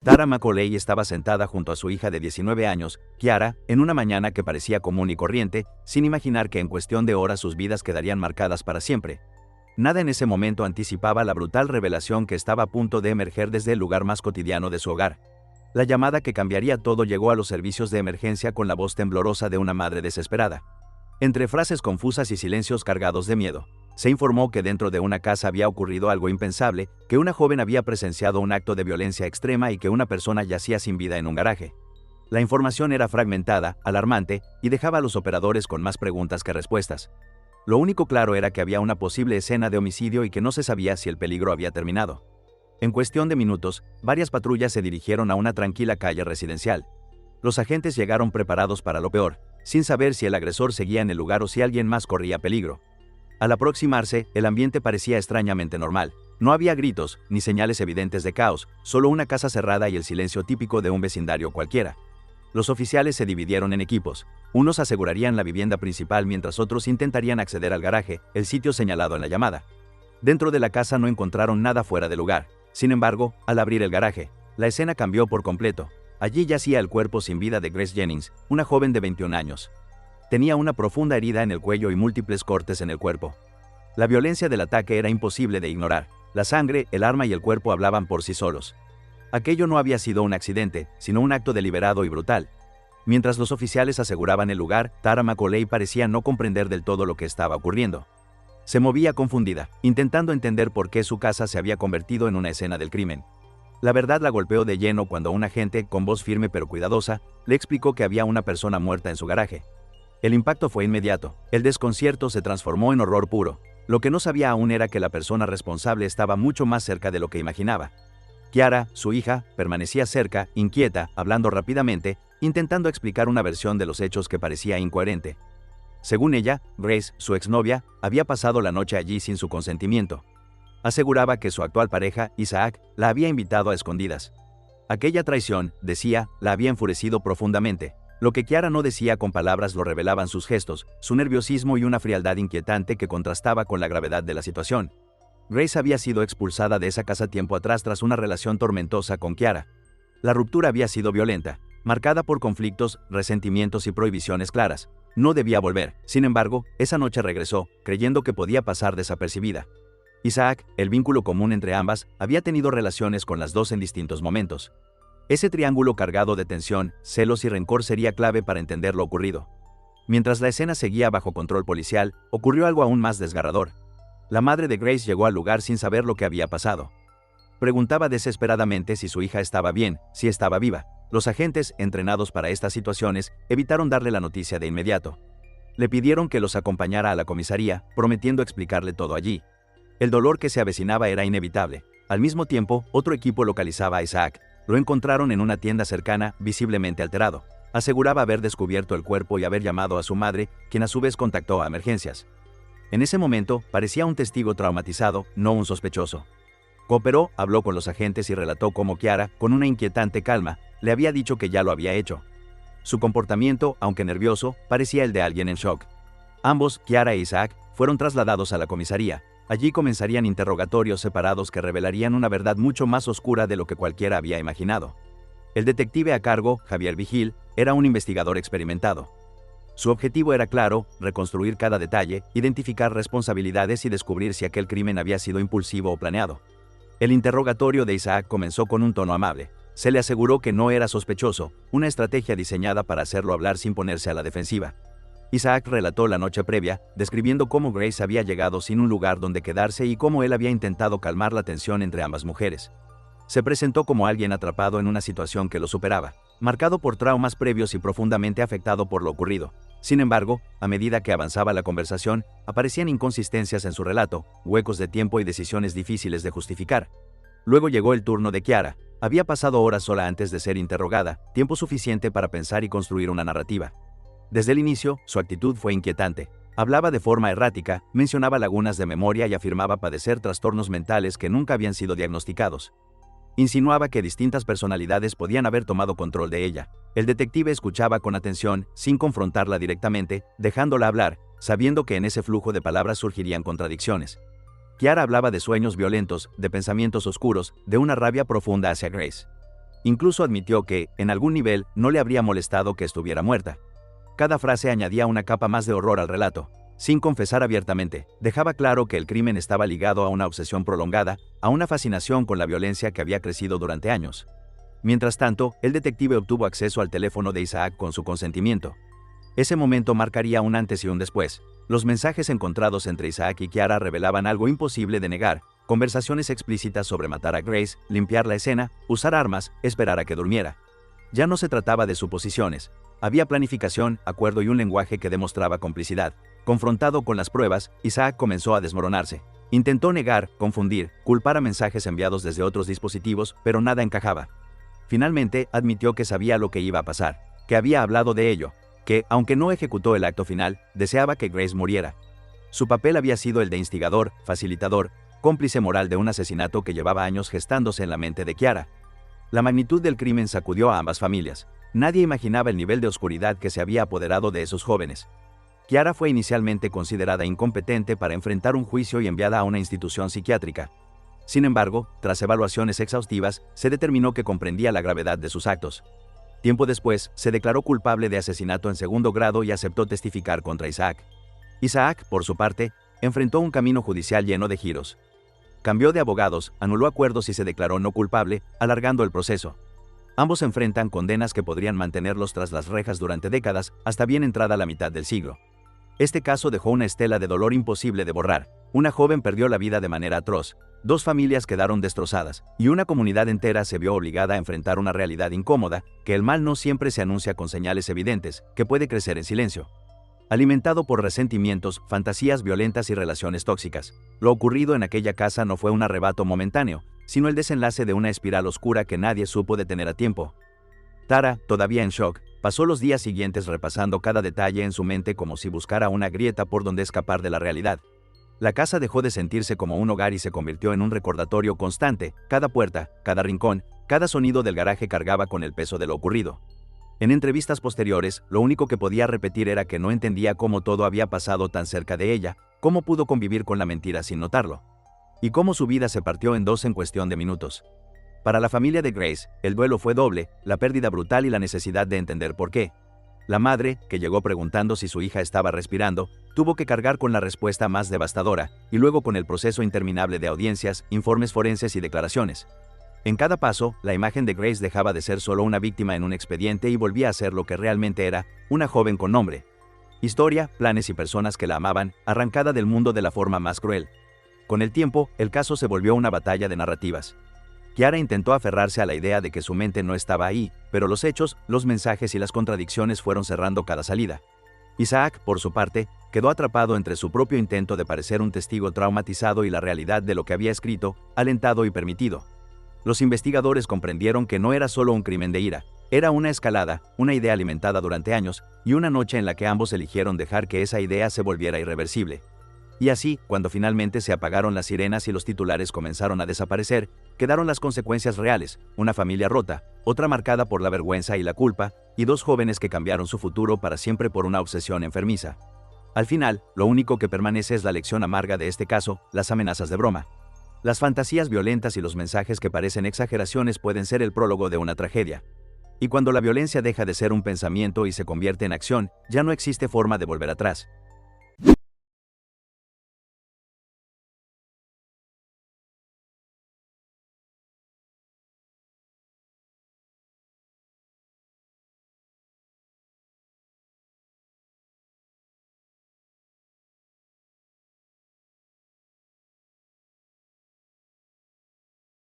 Tara Macaulay estaba sentada junto a su hija de 19 años, Kiara, en una mañana que parecía común y corriente, sin imaginar que en cuestión de horas sus vidas quedarían marcadas para siempre. Nada en ese momento anticipaba la brutal revelación que estaba a punto de emerger desde el lugar más cotidiano de su hogar. La llamada que cambiaría todo llegó a los servicios de emergencia con la voz temblorosa de una madre desesperada. Entre frases confusas y silencios cargados de miedo, se informó que dentro de una casa había ocurrido algo impensable, que una joven había presenciado un acto de violencia extrema y que una persona yacía sin vida en un garaje. La información era fragmentada, alarmante, y dejaba a los operadores con más preguntas que respuestas. Lo único claro era que había una posible escena de homicidio y que no se sabía si el peligro había terminado. En cuestión de minutos, varias patrullas se dirigieron a una tranquila calle residencial. Los agentes llegaron preparados para lo peor, sin saber si el agresor seguía en el lugar o si alguien más corría peligro. Al aproximarse, el ambiente parecía extrañamente normal. No había gritos, ni señales evidentes de caos, solo una casa cerrada y el silencio típico de un vecindario cualquiera. Los oficiales se dividieron en equipos. Unos asegurarían la vivienda principal mientras otros intentarían acceder al garaje, el sitio señalado en la llamada. Dentro de la casa no encontraron nada fuera de lugar. Sin embargo, al abrir el garaje, la escena cambió por completo. Allí yacía el cuerpo sin vida de Grace Jennings, una joven de 21 años. Tenía una profunda herida en el cuello y múltiples cortes en el cuerpo. La violencia del ataque era imposible de ignorar. La sangre, el arma y el cuerpo hablaban por sí solos. Aquello no había sido un accidente, sino un acto deliberado y brutal. Mientras los oficiales aseguraban el lugar, Tara Macaulay parecía no comprender del todo lo que estaba ocurriendo. Se movía confundida, intentando entender por qué su casa se había convertido en una escena del crimen. La verdad la golpeó de lleno cuando un agente, con voz firme pero cuidadosa, le explicó que había una persona muerta en su garaje. El impacto fue inmediato. El desconcierto se transformó en horror puro. Lo que no sabía aún era que la persona responsable estaba mucho más cerca de lo que imaginaba. Kiara, su hija, permanecía cerca, inquieta, hablando rápidamente, intentando explicar una versión de los hechos que parecía incoherente. Según ella, Grace, su exnovia, había pasado la noche allí sin su consentimiento. Aseguraba que su actual pareja, Isaac, la había invitado a escondidas. Aquella traición, decía, la había enfurecido profundamente. Lo que Kiara no decía con palabras lo revelaban sus gestos, su nerviosismo y una frialdad inquietante que contrastaba con la gravedad de la situación. Grace había sido expulsada de esa casa tiempo atrás tras una relación tormentosa con Kiara. La ruptura había sido violenta, marcada por conflictos, resentimientos y prohibiciones claras. No debía volver. Sin embargo, esa noche regresó, creyendo que podía pasar desapercibida. Isaac, el vínculo común entre ambas, había tenido relaciones con las dos en distintos momentos. Ese triángulo cargado de tensión, celos y rencor sería clave para entender lo ocurrido. Mientras la escena seguía bajo control policial, ocurrió algo aún más desgarrador. La madre de Grace llegó al lugar sin saber lo que había pasado. Preguntaba desesperadamente si su hija estaba bien, si estaba viva. Los agentes, entrenados para estas situaciones, evitaron darle la noticia de inmediato. Le pidieron que los acompañara a la comisaría, prometiendo explicarle todo allí. El dolor que se avecinaba era inevitable. Al mismo tiempo, otro equipo localizaba a Isaac. Lo encontraron en una tienda cercana, visiblemente alterado. Aseguraba haber descubierto el cuerpo y haber llamado a su madre, quien a su vez contactó a emergencias. En ese momento, parecía un testigo traumatizado, no un sospechoso. Cooperó, habló con los agentes y relató cómo Kiara, con una inquietante calma, le había dicho que ya lo había hecho. Su comportamiento, aunque nervioso, parecía el de alguien en shock. Ambos, Kiara e Isaac, fueron trasladados a la comisaría. Allí comenzarían interrogatorios separados que revelarían una verdad mucho más oscura de lo que cualquiera había imaginado. El detective a cargo, Javier Vigil, era un investigador experimentado. Su objetivo era claro: reconstruir cada detalle, identificar responsabilidades y descubrir si aquel crimen había sido impulsivo o planeado. El interrogatorio de Isaac comenzó con un tono amable. Se le aseguró que no era sospechoso, una estrategia diseñada para hacerlo hablar sin ponerse a la defensiva. Isaac relató la noche previa, describiendo cómo Grace había llegado sin un lugar donde quedarse y cómo él había intentado calmar la tensión entre ambas mujeres. Se presentó como alguien atrapado en una situación que lo superaba, marcado por traumas previos y profundamente afectado por lo ocurrido. Sin embargo, a medida que avanzaba la conversación, aparecían inconsistencias en su relato, huecos de tiempo y decisiones difíciles de justificar. Luego llegó el turno de Kiara. Había pasado horas sola antes de ser interrogada, tiempo suficiente para pensar y construir una narrativa. Desde el inicio, su actitud fue inquietante. Hablaba de forma errática, mencionaba lagunas de memoria y afirmaba padecer trastornos mentales que nunca habían sido diagnosticados. Insinuaba que distintas personalidades podían haber tomado control de ella. El detective escuchaba con atención, sin confrontarla directamente, dejándola hablar, sabiendo que en ese flujo de palabras surgirían contradicciones. Kiara hablaba de sueños violentos, de pensamientos oscuros, de una rabia profunda hacia Grace. Incluso admitió que, en algún nivel, no le habría molestado que estuviera muerta. Cada frase añadía una capa más de horror al relato. Sin confesar abiertamente, dejaba claro que el crimen estaba ligado a una obsesión prolongada, a una fascinación con la violencia que había crecido durante años. Mientras tanto, el detective obtuvo acceso al teléfono de Isaac con su consentimiento. Ese momento marcaría un antes y un después. Los mensajes encontrados entre Isaac y Kiara revelaban algo imposible de negar: conversaciones explícitas sobre matar a Grace, limpiar la escena, usar armas, esperar a que durmiera. Ya no se trataba de suposiciones. Había planificación, acuerdo y un lenguaje que demostraba complicidad. Confrontado con las pruebas, Isaac comenzó a desmoronarse. Intentó negar, confundir, culpar a mensajes enviados desde otros dispositivos, pero nada encajaba. Finalmente, admitió que sabía lo que iba a pasar, que había hablado de ello, que, aunque no ejecutó el acto final, deseaba que Grace muriera. Su papel había sido el de instigador, facilitador, cómplice moral de un asesinato que llevaba años gestándose en la mente de Kiara. La magnitud del crimen sacudió a ambas familias. Nadie imaginaba el nivel de oscuridad que se había apoderado de esos jóvenes. Kiara fue inicialmente considerada incompetente para enfrentar un juicio y enviada a una institución psiquiátrica. Sin embargo, tras evaluaciones exhaustivas, se determinó que comprendía la gravedad de sus actos. Tiempo después, se declaró culpable de asesinato en segundo grado y aceptó testificar contra Isaac. Isaac, por su parte, enfrentó un camino judicial lleno de giros. Cambió de abogados, anuló acuerdos y se declaró no culpable, alargando el proceso. Ambos enfrentan condenas que podrían mantenerlos tras las rejas durante décadas, hasta bien entrada la mitad del siglo. Este caso dejó una estela de dolor imposible de borrar. Una joven perdió la vida de manera atroz, 2 familias quedaron destrozadas, y una comunidad entera se vio obligada a enfrentar una realidad incómoda: que el mal no siempre se anuncia con señales evidentes, que puede crecer en silencio. Alimentado por resentimientos, fantasías violentas y relaciones tóxicas, lo ocurrido en aquella casa no fue un arrebato momentáneo, sino el desenlace de una espiral oscura que nadie supo detener a tiempo. Tara, todavía en shock, pasó los días siguientes repasando cada detalle en su mente como si buscara una grieta por donde escapar de la realidad. La casa dejó de sentirse como un hogar y se convirtió en un recordatorio constante. Cada puerta, cada rincón, cada sonido del garaje cargaba con el peso de lo ocurrido. En entrevistas posteriores, lo único que podía repetir era que no entendía cómo todo había pasado tan cerca de ella, cómo pudo convivir con la mentira sin notarlo, y cómo su vida se partió en dos en cuestión de minutos. Para la familia de Grace, el duelo fue doble: la pérdida brutal y la necesidad de entender por qué. La madre, que llegó preguntando si su hija estaba respirando, tuvo que cargar con la respuesta más devastadora, y luego con el proceso interminable de audiencias, informes forenses y declaraciones. En cada paso, la imagen de Grace dejaba de ser solo una víctima en un expediente y volvía a ser lo que realmente era: una joven con nombre, historia, planes y personas que la amaban, arrancada del mundo de la forma más cruel. Con el tiempo, el caso se volvió una batalla de narrativas. Kiara intentó aferrarse a la idea de que su mente no estaba ahí, pero los hechos, los mensajes y las contradicciones fueron cerrando cada salida. Isaac, por su parte, quedó atrapado entre su propio intento de parecer un testigo traumatizado y la realidad de lo que había escrito, alentado y permitido. Los investigadores comprendieron que no era solo un crimen de ira, era una escalada, una idea alimentada durante años, y una noche en la que ambos eligieron dejar que esa idea se volviera irreversible. Y así, cuando finalmente se apagaron las sirenas y los titulares comenzaron a desaparecer, quedaron las consecuencias reales: una familia rota, otra marcada por la vergüenza y la culpa, y 2 jóvenes que cambiaron su futuro para siempre por una obsesión enfermiza. Al final, lo único que permanece es la lección amarga de este caso: las amenazas de broma. Las fantasías violentas y los mensajes que parecen exageraciones pueden ser el prólogo de una tragedia. Y cuando la violencia deja de ser un pensamiento y se convierte en acción, ya no existe forma de volver atrás.